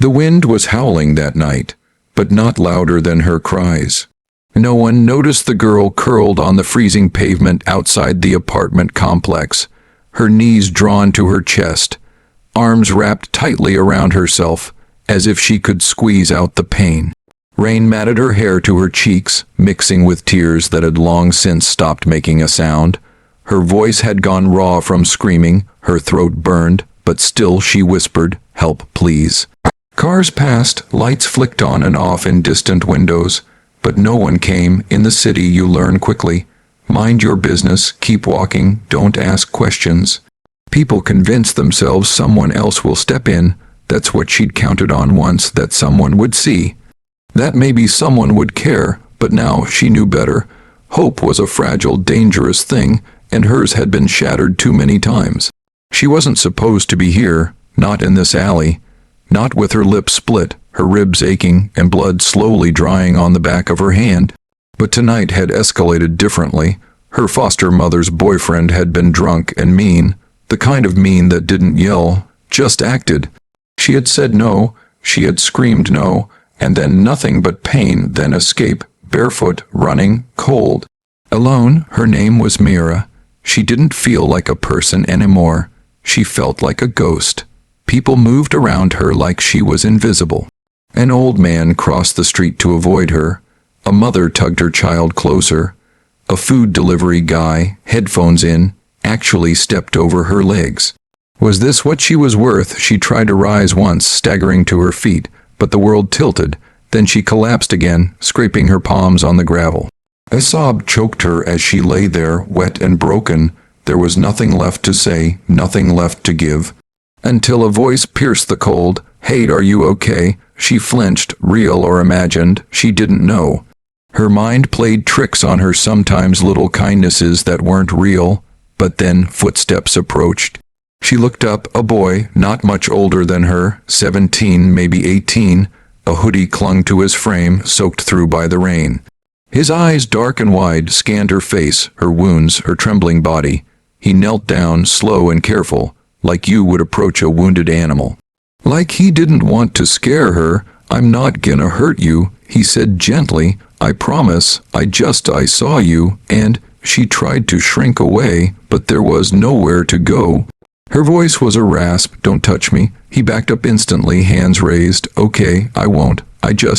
The wind was howling that night, but not louder than her cries. No one noticed the girl curled on the freezing pavement outside the apartment complex, her knees drawn to her chest, arms wrapped tightly around herself, as if she could squeeze out the pain. Rain matted her hair to her cheeks, mixing with tears that had long since stopped making a sound. Her voice had gone raw from screaming, her throat burned, but still she whispered, "Help, please." Cars passed, lights flicked on and off in distant windows, but no one came. In the city, you learn quickly. Mind your business, keep walking, don't ask questions. People convince themselves someone else will step in. That's what she'd counted on once, that someone would see. That maybe someone would care, but now she knew better. Hope was a fragile, dangerous thing, and hers had been shattered too many times. She wasn't supposed to be here, not in this alley, not with her lips split, her ribs aching, and blood slowly drying on the back of her hand. But tonight had escalated differently. Her foster mother's boyfriend had been drunk and mean, the kind of mean that didn't yell, just acted. She had said no, she had screamed no, and then nothing but pain, then escape, barefoot, running, cold. Alone, her name was Mira. She didn't feel like a person anymore. She felt like a ghost. People moved around her like she was invisible. An old man crossed the street to avoid her. A mother tugged her child closer. A food delivery guy, headphones in, actually stepped over her legs. Was this what she was worth? She tried to rise once, staggering to her feet, but the world tilted. Then she collapsed again, scraping her palms on the gravel. A sob choked her as she lay there, wet and broken. There was nothing left to say, nothing left to give. Until a voice pierced the cold. "Hey, are you okay?" She flinched, real or imagined, she didn't know. Her mind played tricks on her, sometimes little kindnesses that weren't real, but then footsteps approached. She looked up, a boy, not much older than her, 17, maybe 18. A hoodie clung to his frame, soaked through by the rain. His eyes, dark and wide, scanned her face, her wounds, her trembling body. He knelt down, slow and careful, like you would approach a wounded animal. Like he didn't want to scare her. "I'm not gonna hurt you," he said gently. "I promise. I saw you," and she tried to shrink away, but there was nowhere to go. Her voice was a rasp. "Don't touch me." He backed up instantly, hands raised. "Okay, I won't.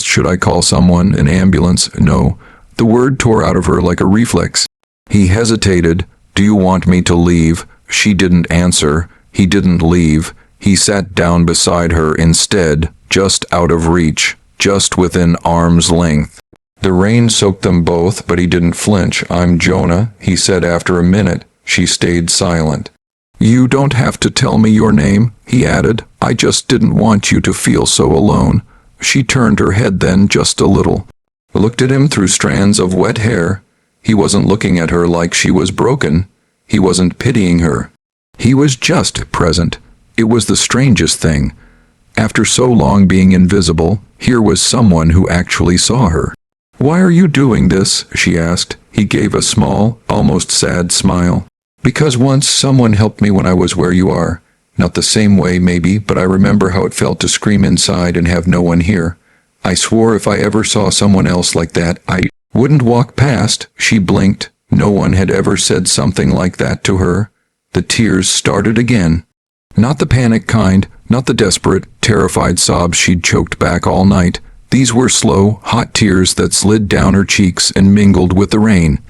Should I call someone, an ambulance?" "No." The word tore out of her like a reflex. He hesitated. "Do you want me to leave?" She didn't answer. He didn't leave. He sat down beside her instead, just out of reach, just within arm's length. The rain soaked them both, but he didn't flinch. "I'm Jonah," he said after a minute. She stayed silent. "You don't have to tell me your name," he added. "I just didn't want you to feel so alone." She turned her head then, just a little. Looked at him through strands of wet hair. He wasn't looking at her like she was broken. He wasn't pitying her. He was just present. It was the strangest thing. After so long being invisible, here was someone who actually saw her. "Why are you doing this?" she asked. He gave a small, almost sad smile. "Because once someone helped me when I was where you are. Not the same way, maybe, but I remember how it felt to scream inside and have no one here. I swore if I ever saw someone else like that, I wouldn't walk past." She blinked. No one had ever said something like that to her. The tears started again. Not the panic kind, not the desperate, terrified sobs she'd choked back all night. These were slow, hot tears that slid down her cheeks and mingled with the rain.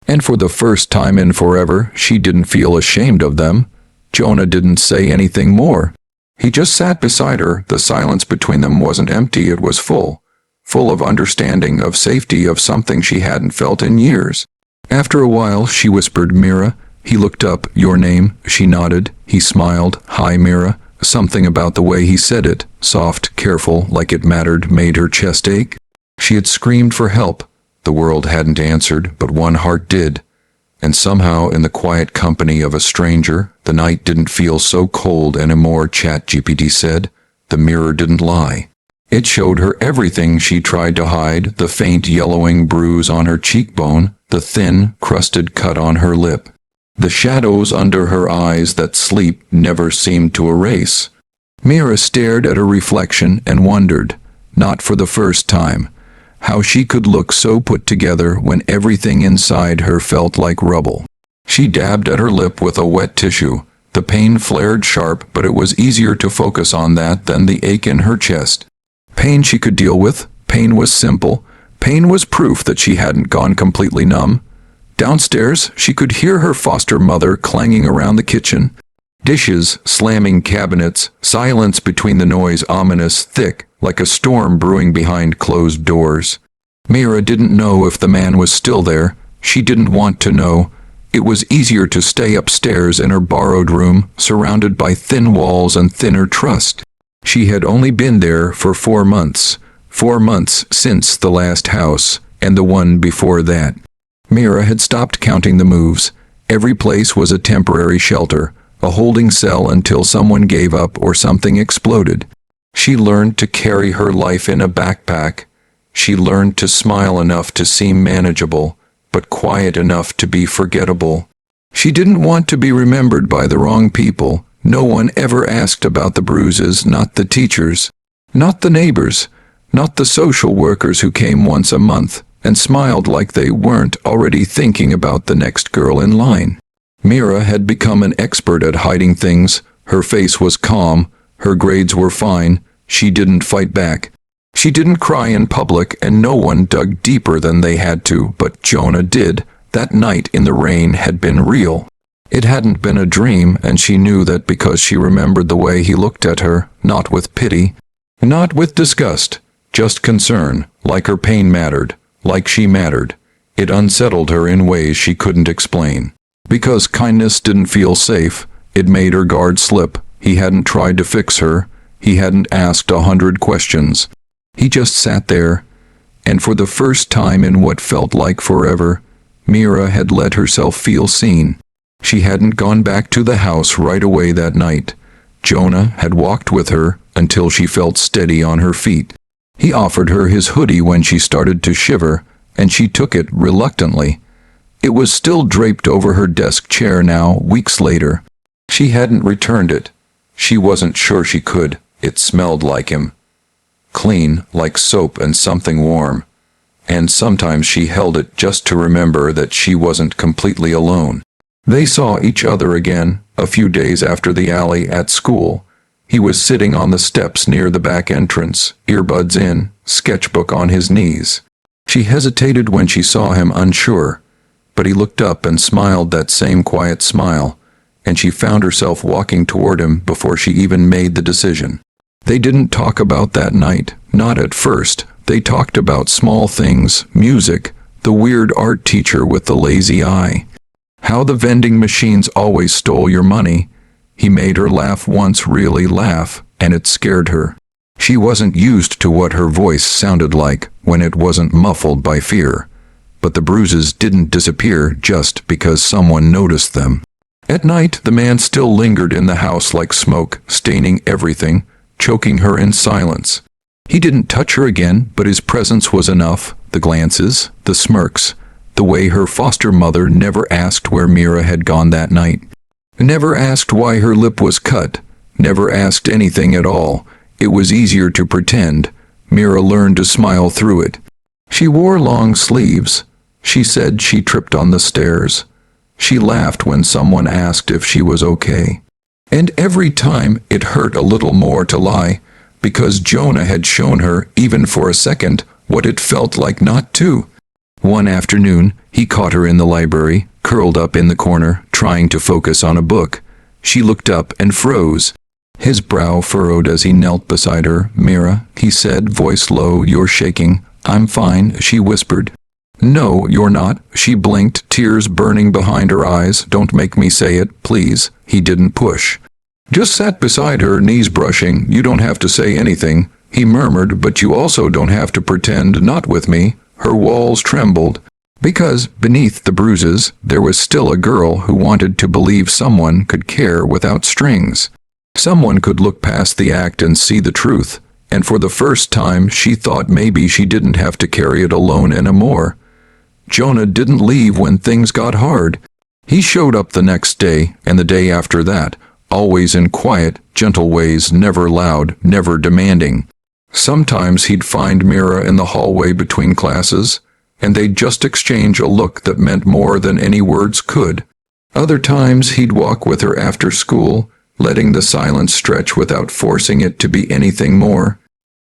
And for the first time in forever, she didn't feel ashamed of them. Jonah didn't say anything more. He just sat beside her. The silence between them wasn't empty, it was full. Full of understanding, of safety, of something she hadn't felt in years. After a while, she whispered, "Mira." He looked up. "Your name?" She nodded. He smiled. "Hi, Mira." Something about the way he said it, soft, careful, like it mattered, made her chest ache. She had screamed for help. The world hadn't answered, but one heart did. And somehow, in the quiet company of a stranger, the night didn't feel so cold anymore, ChatGPT said. The mirror didn't lie. It showed her everything she tried to hide, the faint yellowing bruise on her cheekbone, the thin, crusted cut on her lip. The shadows under her eyes that sleep never seemed to erase. Mira stared at her reflection and wondered, not for the first time, how she could look so put together when everything inside her felt like rubble. She dabbed at her lip with a wet tissue. The pain flared sharp, but it was easier to focus on that than the ache in her chest. Pain she could deal with. Pain was simple. Pain was proof that she hadn't gone completely numb. Downstairs, she could hear her foster mother clanging around the kitchen. Dishes, slamming cabinets, silence between the noise ominous, thick, like a storm brewing behind closed doors. Mira didn't know if the man was still there. She didn't want to know. It was easier to stay upstairs in her borrowed room, surrounded by thin walls and thinner trust. She had only been there for 4 months. 4 months since the last house, and the one before that. Mira had stopped counting the moves. Every place was a temporary shelter, a holding cell until someone gave up or something exploded. She learned to carry her life in a backpack. She learned to smile enough to seem manageable, but quiet enough to be forgettable. She didn't want to be remembered by the wrong people. No one ever asked about the bruises, not the teachers, not the neighbors, not the social workers who came once a month and smiled like they weren't already thinking about the next girl in line. Mira had become an expert at hiding things. Her face was calm, her grades were fine, she didn't fight back. She didn't cry in public, and no one dug deeper than they had to, but Jonah did. That night in the rain had been real. It hadn't been a dream, and she knew that because she remembered the way he looked at her, not with pity, not with disgust, just concern, like her pain mattered, like she mattered. It unsettled her in ways she couldn't explain. Because kindness didn't feel safe, it made her guard slip. He hadn't tried to fix her. He hadn't asked 100 questions. He just sat there, and for the first time in what felt like forever, Mira had let herself feel seen. She hadn't gone back to the house right away that night. Jonah had walked with her until she felt steady on her feet. He offered her his hoodie when she started to shiver, and she took it reluctantly. It was still draped over her desk chair now, weeks later. She hadn't returned it. She wasn't sure she could. It smelled like him. Clean, like soap and something warm. And sometimes she held it just to remember that she wasn't completely alone. They saw each other again, a few days after the alley at school. He was sitting on the steps near the back entrance, earbuds in, sketchbook on his knees. She hesitated when she saw him, unsure. But he looked up and smiled that same quiet smile, and she found herself walking toward him before she even made the decision. They didn't talk about that night, not at first. They talked about small things, music, the weird art teacher with the lazy eye, how the vending machines always stole your money. He made her laugh once, really laugh, and it scared her. She wasn't used to what her voice sounded like when it wasn't muffled by fear. But the bruises didn't disappear just because someone noticed them. At night, the man still lingered in the house like smoke, staining everything, choking her in silence. He didn't touch her again, but his presence was enough. The glances, the smirks, the way her foster mother never asked where Mira had gone that night. Never asked why her lip was cut. Never asked anything at all. It was easier to pretend. Mira learned to smile through it. She wore long sleeves. She said she tripped on the stairs. She laughed when someone asked if she was okay. And every time it hurt a little more to lie, because Jonah had shown her, even for a second, what it felt like not to. One afternoon, he caught her in the library, curled up in the corner, trying to focus on a book. She looked up and froze. His brow furrowed as he knelt beside her. "Mira," he said, voice low, "you're shaking." "I'm fine," she whispered. "No, you're not." She blinked, tears burning behind her eyes. "Don't make me say it, please." He didn't push. Just sat beside her, knees brushing. "You don't have to say anything," he murmured, "but you also don't have to pretend, not with me." Her walls trembled. Because, beneath the bruises, there was still a girl who wanted to believe someone could care without strings. Someone could look past the act and see the truth. And for the first time, she thought maybe she didn't have to carry it alone anymore. Jonah didn't leave when things got hard. He showed up the next day, and the day after that, always in quiet, gentle ways, never loud, never demanding. Sometimes he'd find Mira in the hallway between classes, and they'd just exchange a look that meant more than any words could. Other times he'd walk with her after school, letting the silence stretch without forcing it to be anything more.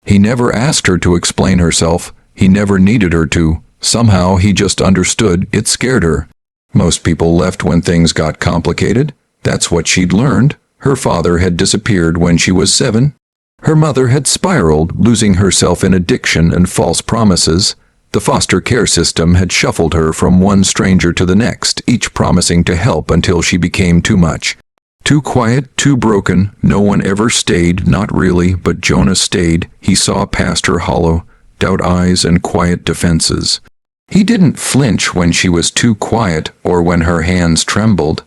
He never asked her to explain herself. He never needed her to. Somehow he just understood it scared her. Most people left when things got complicated. That's what she'd learned. Her father had disappeared when she was 7. Her mother had spiraled, losing herself in addiction and false promises. The foster care system had shuffled her from one stranger to the next, each promising to help until she became too much. Too quiet, too broken. No one ever stayed, not really, but Jonah stayed. He saw past her hollow, doubt eyes and quiet defenses. He didn't flinch when she was too quiet or when her hands trembled.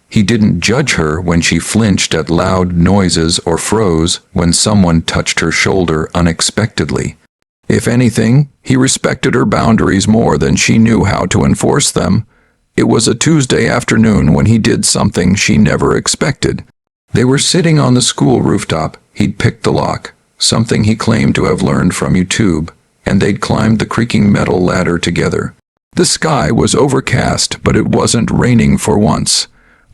He didn't judge her when she flinched at loud noises or froze when someone touched her shoulder unexpectedly. If anything, he respected her boundaries more than she knew how to enforce them. It was a Tuesday afternoon when he did something she never expected. They were sitting on the school rooftop. He'd picked the lock, something he claimed to have learned from YouTube, and they'd climbed the creaking metal ladder together. The sky was overcast, but it wasn't raining for once.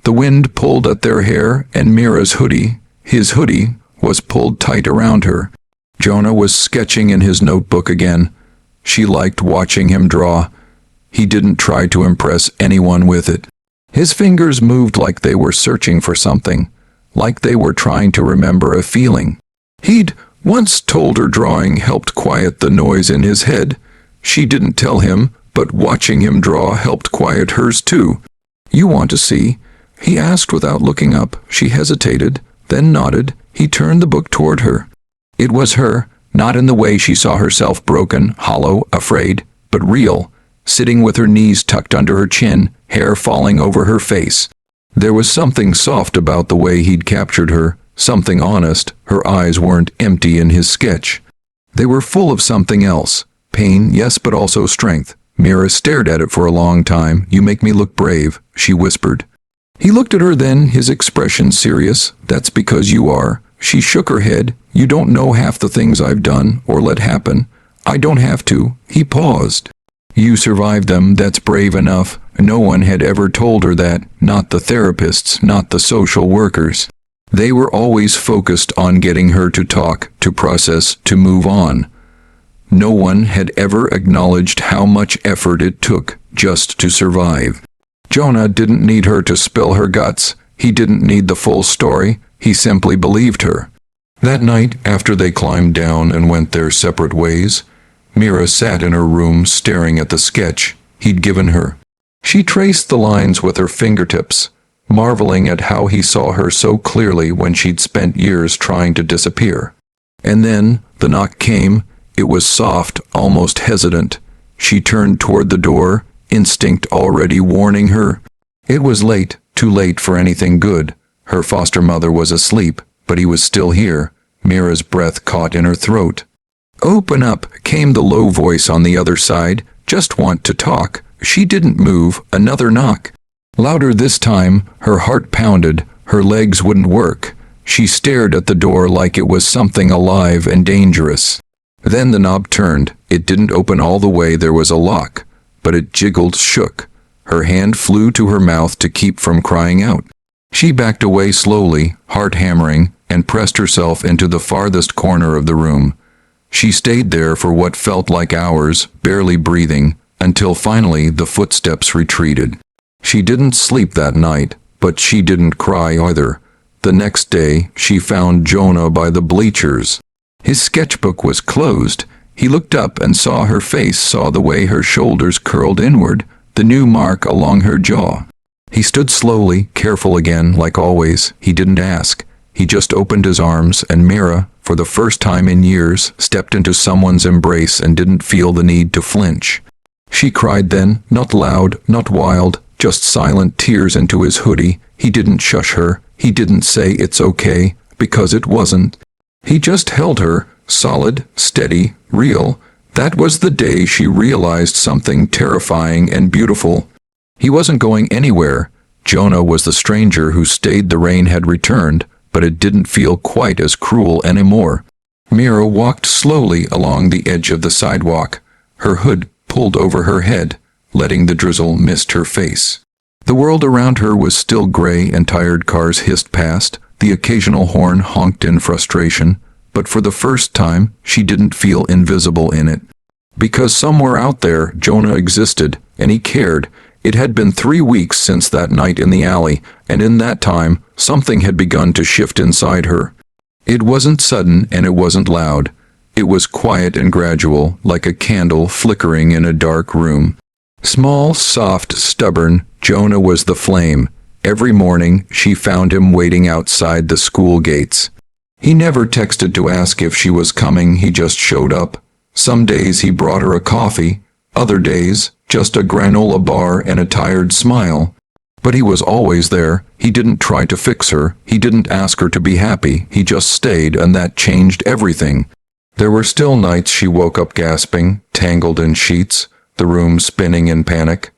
The wind pulled at their hair, and Mira's hoodie, his hoodie, was pulled tight around her. Jonah was sketching in his notebook again. She liked watching him draw. He didn't try to impress anyone with it. His fingers moved like they were searching for something, like they were trying to remember a feeling. He'd once told her drawing helped quiet the noise in his head. She didn't tell him, but watching him draw helped quiet hers too. "You want to see?" he asked without looking up. She hesitated, then nodded. He turned the book toward her. It was her, not in the way she saw herself, broken, hollow, afraid, but real, sitting with her knees tucked under her chin, hair falling over her face. There was something soft about the way he'd captured her, something honest. Her eyes weren't empty in his sketch. They were full of something else. Pain, yes, but also strength. Mira stared at it for a long time. "You make me look brave," she whispered. He looked at her then, his expression serious. "That's because you are." She shook her head. "You don't know half the things I've done or let happen. I don't have to." He paused. "You survived them, that's brave enough." No one had ever told her that, not the therapists, not the social workers. They were always focused on getting her to talk, to process, to move on. No one had ever acknowledged how much effort it took just to survive. Jonah didn't need her to spill her guts. He didn't need the full story. He simply believed her. That night, after they climbed down and went their separate ways, Mira sat in her room staring at the sketch he'd given her. She traced the lines with her fingertips, marveling at how he saw her so clearly when she'd spent years trying to disappear. And then the knock came. It was soft, almost hesitant. She turned toward the door, instinct already warning her. It was late, too late for anything good. Her foster mother was asleep, but he was still here. Mira's breath caught in her throat. "Open up," came the low voice on the other side. "Just want to talk." She didn't move. Another knock. Louder this time. Her heart pounded. Her legs wouldn't work. She stared at the door like it was something alive and dangerous. Then the knob turned. It didn't open all the way. There was a lock, but it jiggled, shook. Her hand flew to her mouth to keep from crying out. She backed away slowly, heart hammering, and pressed herself into the farthest corner of the room. She stayed there for what felt like hours, barely breathing, until finally the footsteps retreated. She didn't sleep that night, but she didn't cry either. The next day, she found Jonah by the bleachers. His sketchbook was closed. He looked up and saw her face, saw the way her shoulders curled inward, the new mark along her jaw. He stood slowly, careful again, like always. He didn't ask. He just opened his arms, and Mira, for the first time in years, stepped into someone's embrace and didn't feel the need to flinch. She cried then, not loud, not wild, just silent tears into his hoodie. He didn't shush her. He didn't say it's okay, because it wasn't. He just held her, solid, steady, real. That was the day she realized something terrifying and beautiful. He wasn't going anywhere, Jonah was the stranger who stayed. The rain had returned, but it didn't feel quite as cruel anymore. Mira walked slowly along the edge of the sidewalk, her hood pulled over her head, letting the drizzle mist her face. The world around her was still gray and tired cars hissed past, the occasional horn honked in frustration, but for the first time she didn't feel invisible in it. Because somewhere out there Jonah existed, and he cared. It had been 3 weeks since that night in the alley, and in that time something had begun to shift inside her. It wasn't sudden and it wasn't loud. It was quiet and gradual, like a candle flickering in a dark room. Small, soft, stubborn, Jonah was the flame. Every morning she found him waiting outside the school gates. He never texted to ask if she was coming, he just showed up. Some days he brought her a coffee, other days just a granola bar and a tired smile. But he was always there. He didn't try to fix her, he didn't ask her to be happy, he just stayed, and that changed everything. There were still nights she woke up gasping, tangled in sheets, the room spinning in panic.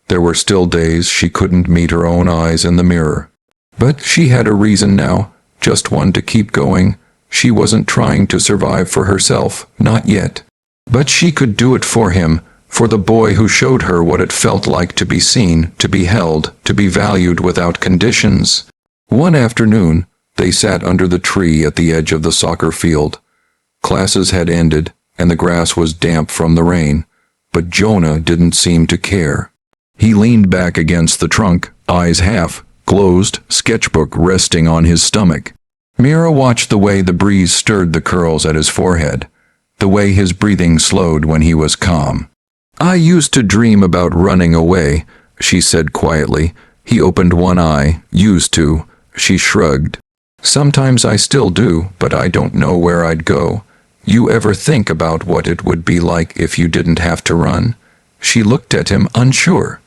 There were still days she couldn't meet her own eyes in the mirror. But she had a reason now, just one, to keep going. She wasn't trying to survive for herself, not yet. But she could do it for him, for the boy who showed her what it felt like to be seen, to be held, to be valued without conditions. One afternoon, they sat under the tree at the edge of the soccer field. Classes had ended, and the grass was damp from the rain, but Jonah didn't seem to care. He leaned back against the trunk, eyes half closed, sketchbook resting on his stomach. Mira watched the way the breeze stirred the curls at his forehead, the way his breathing slowed when he was calm. "I used to dream about running away," she said quietly. He opened one eye. "Used to," she shrugged. "Sometimes I still do, but I don't know where I'd go. You ever think about what it would be like if you didn't have to run?" She looked at him, unsure.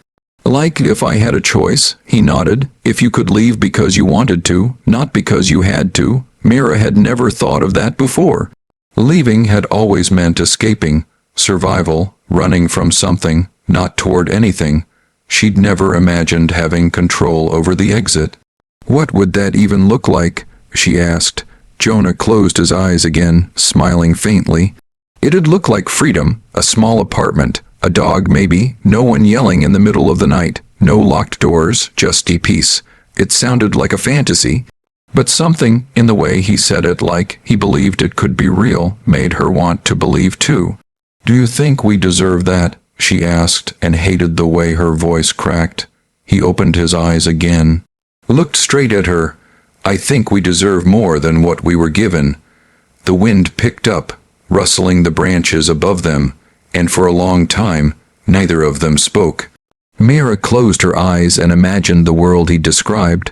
"Like if I had a choice," he nodded. "If you could leave because you wanted to, not because you had to." Mira had never thought of that before. Leaving had always meant escaping, survival, running from something, not toward anything. She'd never imagined having control over the exit. "What would that even look like?" she asked. Jonah closed his eyes again, smiling faintly. "It'd look like freedom, a small apartment, a dog maybe, no one yelling in the middle of the night, no locked doors, just peace." It sounded like a fantasy, but something in the way he said it, like he believed it could be real, made her want to believe too. "Do you think we deserve that?" she asked, and hated the way her voice cracked. He opened his eyes again, looked straight at her. "I think we deserve more than what we were given." The wind picked up, rustling the branches above them, and for a long time, neither of them spoke. Mira closed her eyes and imagined the world he described.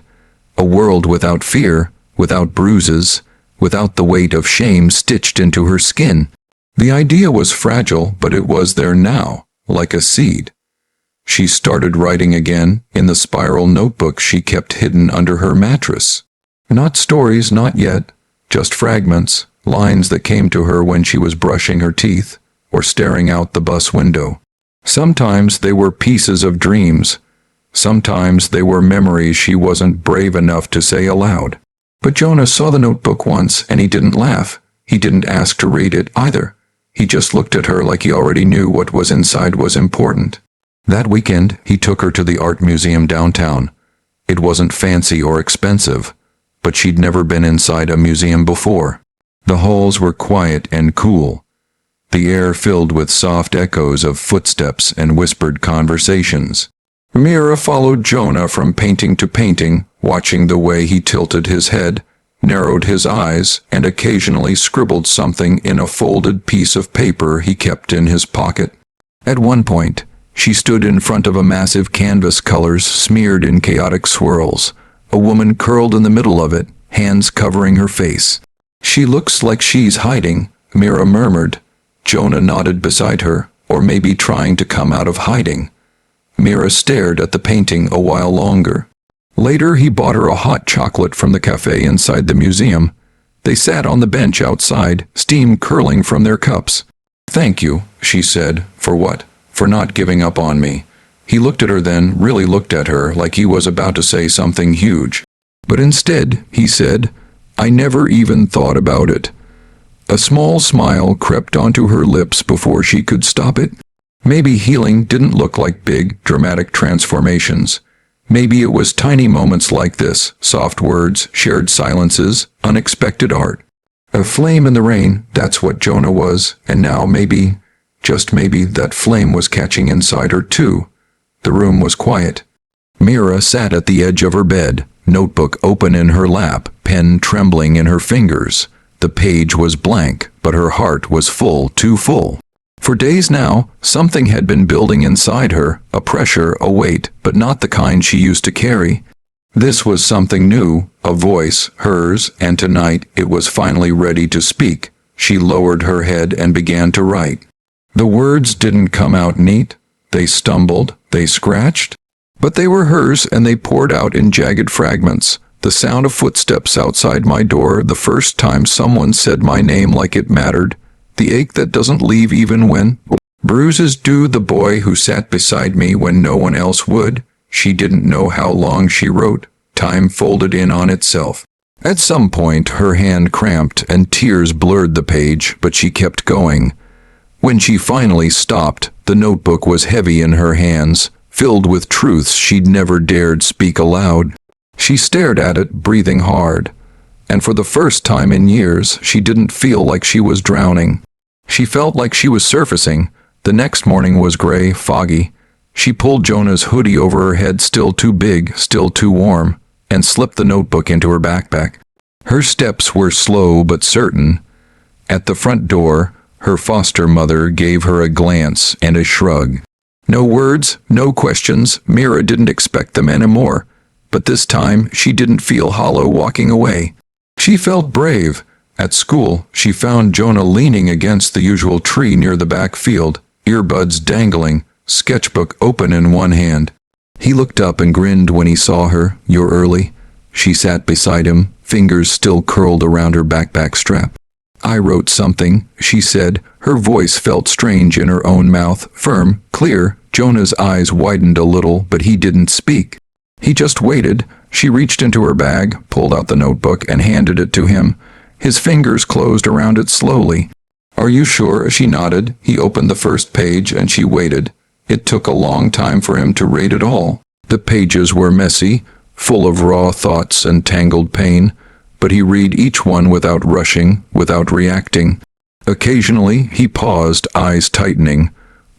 A world without fear, without bruises, without the weight of shame stitched into her skin. The idea was fragile, but it was there now, like a seed. She started writing again, in the spiral notebook she kept hidden under her mattress. Not stories, not yet, just fragments, lines that came to her when she was brushing her teeth or staring out the bus window. Sometimes they were pieces of dreams. Sometimes they were memories she wasn't brave enough to say aloud. But Jonah saw the notebook once, and he didn't laugh. He didn't ask to read it either. He just looked at her like he already knew what was inside was important. That weekend, he took her to the art museum downtown. It wasn't fancy or expensive, but she'd never been inside a museum before. The halls were quiet and cool, the air filled with soft echoes of footsteps and whispered conversations. Mira followed Jonah from painting to painting, watching the way he tilted his head, narrowed his eyes, and occasionally scribbled something in a folded piece of paper he kept in his pocket. At one point, she stood in front of a massive canvas, colors smeared in chaotic swirls. A woman curled in the middle of it, hands covering her face. "She looks like she's hiding," Mira murmured. Jonah nodded beside her, or maybe trying to come out of hiding. Mira stared at the painting a while longer. Later he bought her a hot chocolate from the cafe inside the museum. They sat on the bench outside, steam curling from their cups. "Thank you," she said. "For what?" "For not giving up on me." He looked at her, then really looked at her like he was about to say something huge. But instead, he said, "I never even thought about it." A small smile crept onto her lips before she could stop it. Maybe healing didn't look like big, dramatic transformations. Maybe it was tiny moments like this, soft words, shared silences, unexpected art. A flame in the rain, that's what Jonah was, and now maybe, just maybe, that flame was catching inside her too. The room was quiet. Mira sat at the edge of her bed, notebook open in her lap, pen trembling in her fingers. The page was blank, but her heart was full, too full. For days now, something had been building inside her, a pressure, a weight, but not the kind she used to carry. This was something new, a voice, hers, and tonight it was finally ready to speak. She lowered her head and began to write. The words didn't come out neat. They stumbled, they scratched. But they were hers, and they poured out in jagged fragments. The sound of footsteps outside my door, the first time someone said my name like it mattered. The ache that doesn't leave even when bruises do. The boy who sat beside me when no one else would. She didn't know how long she wrote. Time folded in on itself. At some point, her hand cramped and tears blurred the page, but she kept going. When she finally stopped, the notebook was heavy in her hands, filled with truths she'd never dared speak aloud. She stared at it, breathing hard. And for the first time in years, she didn't feel like she was drowning. She felt like she was surfacing. The next morning was gray, foggy. She pulled Jonah's hoodie over her head, still too big, still too warm, and slipped the notebook into her backpack. Her steps were slow but certain. At the front door, her foster mother gave her a glance and a shrug. No words, no questions. Mira didn't expect them anymore. But this time, she didn't feel hollow walking away. She felt brave. At school, she found Jonah leaning against the usual tree near the back field, earbuds dangling, sketchbook open in one hand. He looked up and grinned when he saw her. "You're early." She sat beside him, fingers still curled around her backpack strap. "I wrote something," she said. Her voice felt strange in her own mouth, firm, clear. Jonah's eyes widened a little, but he didn't speak. He just waited. She reached into her bag, pulled out the notebook, and handed it to him. His fingers closed around it slowly. "Are you sure?" She nodded. He opened the first page, and she waited. It took a long time for him to read it all. The pages were messy, full of raw thoughts and tangled pain, but he read each one without rushing, without reacting. Occasionally, he paused, eyes tightening.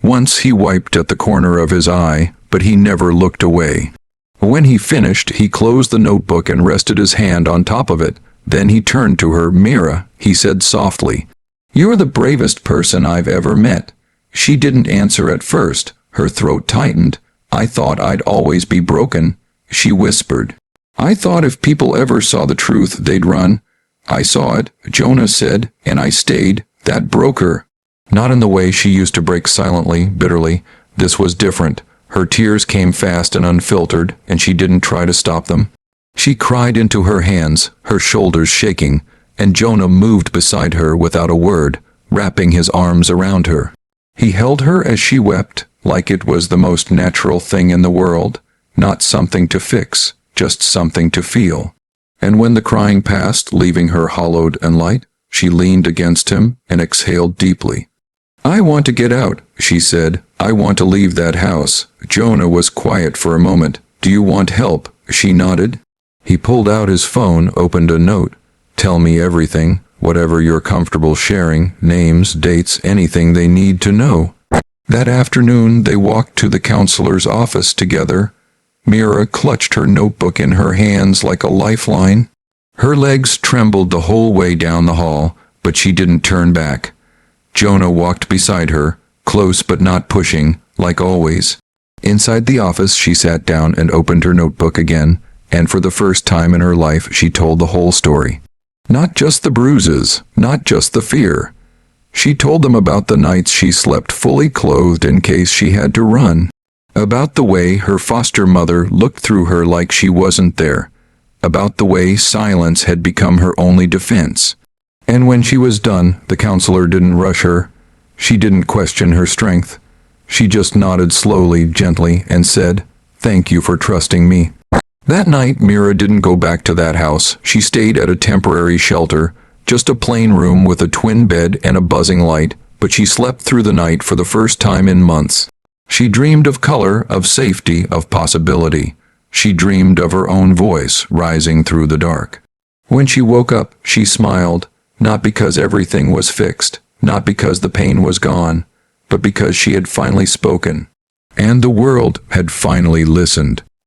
Once he wiped at the corner of his eye, but he never looked away. When he finished, he closed the notebook and rested his hand on top of it. Then he turned to her. "Mira," he said softly, "you're the bravest person I've ever met." She didn't answer at first. Her throat tightened. "I thought I'd always be broken," she whispered. "I thought if people ever saw the truth, they'd run." "I saw it," Jonah said, "and I stayed. That broke her." Not in the way she used to break silently, bitterly. This was different. Her tears came fast and unfiltered, and she didn't try to stop them. She cried into her hands, her shoulders shaking, and Jonah moved beside her without a word, wrapping his arms around her. He held her as she wept, like it was the most natural thing in the world, not something to fix, just something to feel. And when the crying passed, leaving her hollowed and light, she leaned against him and exhaled deeply. "I want to get out," she said. "I want to leave that house." Jonah was quiet for a moment. "Do you want help?" She nodded. He pulled out his phone, opened a note. "Tell me everything, whatever you're comfortable sharing, names, dates, anything they need to know." That afternoon, they walked to the counselor's office together. Mira clutched her notebook in her hands like a lifeline. Her legs trembled the whole way down the hall, but she didn't turn back. Jonah walked beside her, close but not pushing, like always. Inside the office, she sat down and opened her notebook again, and for the first time in her life, she told the whole story. Not just the bruises, not just the fear. She told them about the nights she slept fully clothed in case she had to run. About the way her foster mother looked through her like she wasn't there. About the way silence had become her only defense. And when she was done, the counselor didn't rush her. She didn't question her strength. She just nodded slowly, gently, and said, "Thank you for trusting me." That night, Mira didn't go back to that house. She stayed at a temporary shelter, just a plain room with a twin bed and a buzzing light, but she slept through the night for the first time in months. She dreamed of color, of safety, of possibility. She dreamed of her own voice rising through the dark. When she woke up, she smiled, not because everything was fixed, not because the pain was gone, but because she had finally spoken. And the world had finally listened.